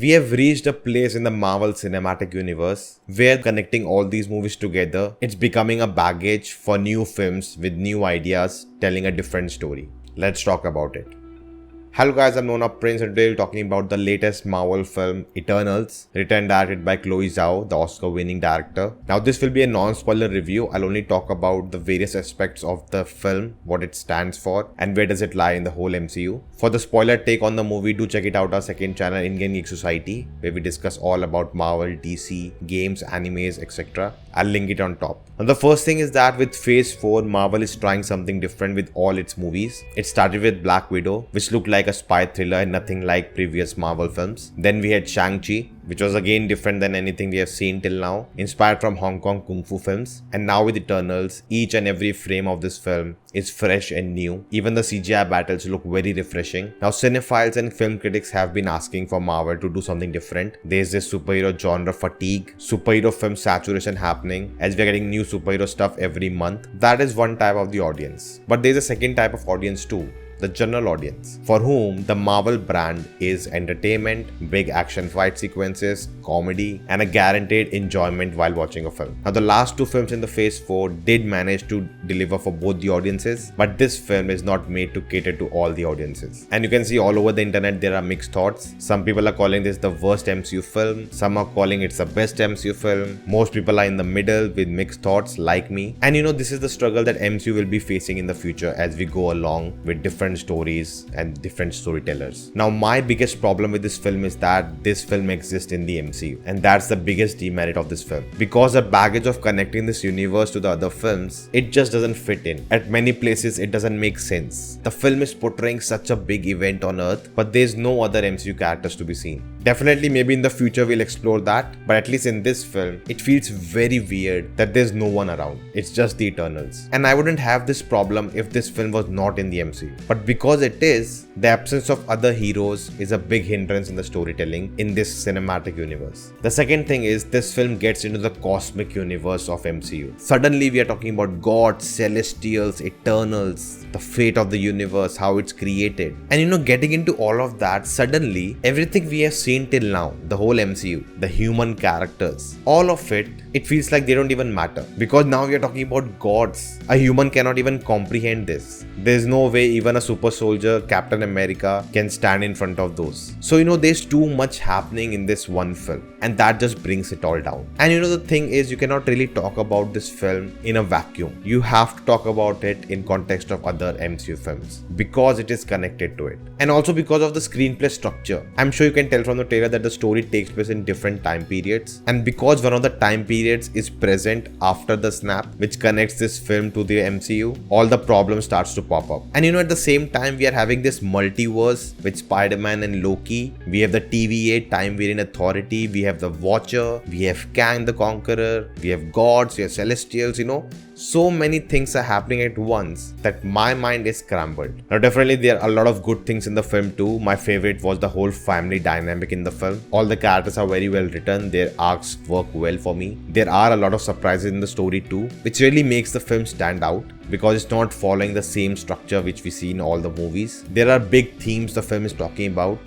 We have reached a place in the Marvel Cinematic Universe where connecting all these movies together, it's becoming a baggage for new films with new ideas telling a different story. Let's talk about it. Hello guys, I'm Nona Prince and today we're talking about the latest Marvel film, Eternals, written and directed by Chloe Zhao, the Oscar-winning director. Now this will be a non-spoiler review. I'll only talk about the various aspects of the film, what it stands for, and where does it lie in the whole MCU. For the spoiler take on the movie, do check it out our second channel, Indian Geek Society, where we discuss all about Marvel, DC, games, animes, etc. I'll link it on top. Now the first thing is that with Phase 4, Marvel is trying something different with all its movies. It started with Black Widow, which looked like a spy thriller and nothing like previous Marvel films. Then we had Shang-Chi, which was again different than anything we have seen till now, inspired from Hong Kong Kung Fu films. And now with Eternals, each and every frame of this film is fresh and new. Even the CGI battles look very refreshing. Now cinephiles and film critics have been asking for Marvel to do something different. There's this superhero genre fatigue, superhero film saturation happening as we're getting new superhero stuff every month. That is one type of the audience. But there's a second type of audience too, the general audience, for whom the Marvel brand is entertainment, big action fight sequences, comedy, and a guaranteed enjoyment while watching a film. Now the last two films in the Phase 4 did manage to deliver for both the audiences, but this film is not made to cater to all the audiences. And you can see all over the internet there are mixed thoughts. Some people are calling this the worst MCU film, some are calling it the best MCU film, most people are in the middle with mixed thoughts like me. And this is the struggle that MCU will be facing in the future as we go along with different stories and different storytellers. Now my biggest problem with this film is that this film exists in the MCU, and that's the biggest demerit of this film, because the baggage of connecting this universe to the other films, it just doesn't fit in. At many places it doesn't make sense. The film is portraying such a big event on Earth, but there's no other MCU characters to be seen. Definitely maybe in the future we'll explore that, but at least in this film it feels very weird that there's no one around. It's just the Eternals. And I wouldn't have this problem if this film was not in the MCU. But because it is, the absence of other heroes is a big hindrance in the storytelling in this cinematic universe. The second thing is this film gets into the cosmic universe of MCU. Suddenly we are talking about gods, celestials, Eternals, the fate of the universe, how it's created. And getting into all of that, suddenly everything we have seen till now, the whole MCU, the human characters, all of it feels like they don't even matter. Because now we are talking about gods. A human cannot even comprehend this. There's no way even a super soldier, Captain America, can stand in front of those. So there's too much happening in this one film, and that just brings it all down. And the thing is, you cannot really talk about this film in a vacuum. You have to talk about it in context of other MCU films, because it is connected to it. And also because of the screenplay structure. I'm sure you can tell from the trailer that the story takes place in different time periods, and because one of the time periods is present after the snap, which connects this film to the MCU, all the problems starts to pop up. And at the same time we are having this multiverse with Spider-Man and Loki. We have the TVA, Time Variant Authority, we have the Watcher, we have Kang the Conqueror, we have gods, we have celestials, so many things are happening at once that my mind is scrambled. Now definitely there are a lot of good things in the film too. My favorite was the whole family dynamic in the film. All the characters are very well written, their arcs work well for me. There are a lot of surprises in the story too, which really makes the film stand out, because it's not following the same structure which we see in all the movies. There are big themes the film is talking about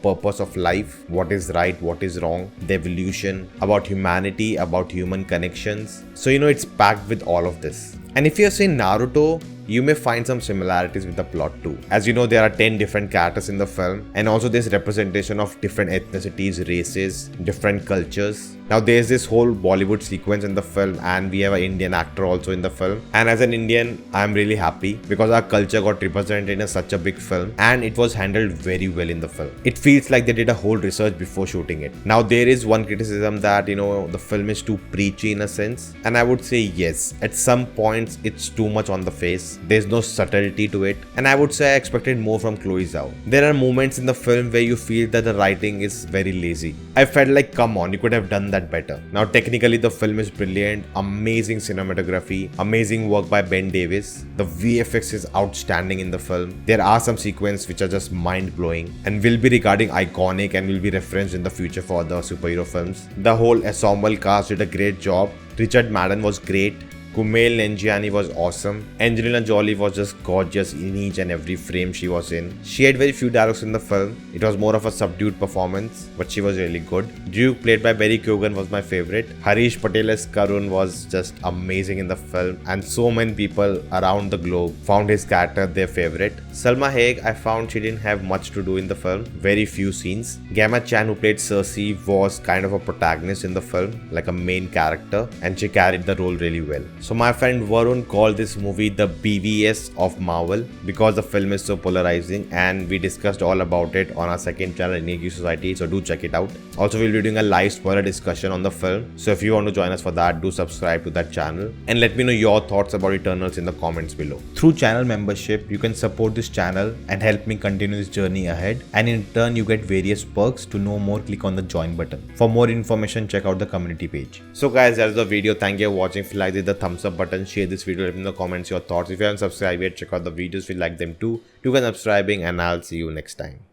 purpose of life, what is right, what is wrong, the evolution, about humanity, about human connections. So it's packed with all of this. And if you have seen Naruto, you may find some similarities with the plot too. As there are 10 different characters in the film, and also this representation of different ethnicities, races, different cultures. Now there's this whole Bollywood sequence in the film, and we have an Indian actor also in the film. And as an Indian, I'm really happy because our culture got represented in such a big film, and it was handled very well in the film. It feels like they did a whole research before shooting it. Now there is one criticism that the film is too preachy in a sense, and I would say yes, at some points it's too much on the face. There's no subtlety to it, and I would say I expected more from Chloe Zhao. There are moments in the film where you feel that the writing is very lazy. I felt like, come on, you could have done that better. Now technically the film is brilliant, amazing cinematography, amazing work by Ben Davis. The VFX is outstanding in the film. There are some sequences which are just mind-blowing and will be regarding iconic and will be referenced in the future for other superhero films. The whole ensemble cast did a great job. Richard Madden was great. Kumail Nanjiani was awesome. Angelina Jolie was just gorgeous in each and every frame she was in. She had very few dialogues in the film. It was more of a subdued performance, but she was really good. Duke, played by Barry Keoghan, was my favorite. Harish Patel as Karun was just amazing in the film, and so many people around the globe found his character their favorite. Salma Hayek, I found she didn't have much to do in the film, very few scenes. Gemma Chan, who played Cersei, was kind of a protagonist in the film, like a main character, and she carried the role really well. So my friend Varun called this movie the BVS of Marvel because the film is so polarizing, and we discussed all about it on our second channel, Negi Society, so do check it out. Also, we'll be doing a live spoiler discussion on the film, so if you want to join us for that, do subscribe to that channel and let me know your thoughts about Eternals in the comments below. Through channel membership, you can support this channel and help me continue this journey ahead, and in turn you get various perks. To know more, click on the join button. For more information, check out the community page. So guys, that's the video. Thank you for watching. If you like it, the thumbs up button, share this video, let me know in the comments your thoughts. If you haven't subscribed yet, check out the videos if you like them too. Do consider subscribing, and I'll see you next time.